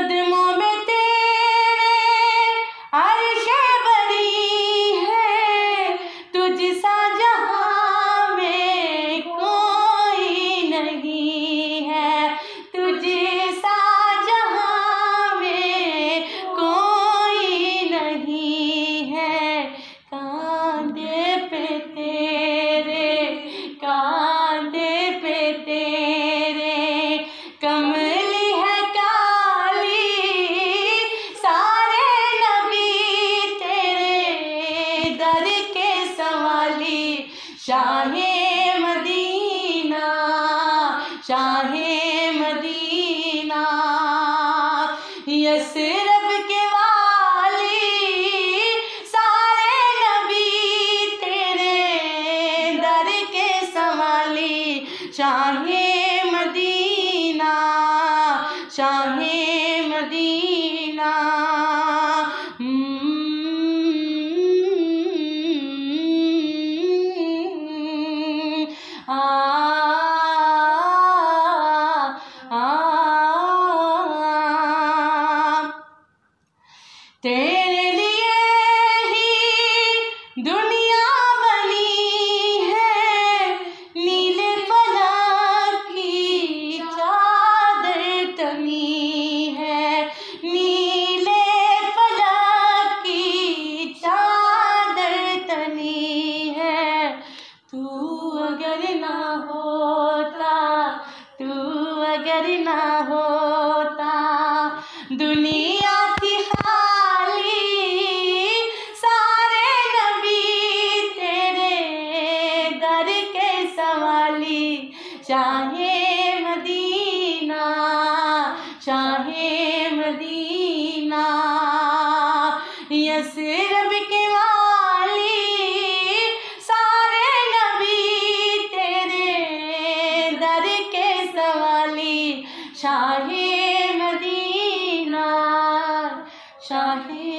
कदमों में तेरे अर्शे बरी है, तुझसा जहां में कोई नहीं है, तुझसा जहां में कोई नहीं है। कांधे पे तेरे कमली है काली, सारे नबी तेरे दर के सवाली। Shah Medina, Shah Medina, Yathrib के वाली, सारे नबी तेरे दर के सवाली। Shah Medina, Shah Medina. आ तेरे लिए ही दुनिया बनी है, नीले फलक की चादर तनी है, नीले फलक की चादर तनी है। तू अगर ना होता, तू अगर ना होता, दुनिया की खाली, सारे नबी तेरे दर के सवाली। Shah Medina, Shah Medina, Yathrib के वाली, सारे नबी तेरे दर के सवाली। शाहे मदीना, शाहे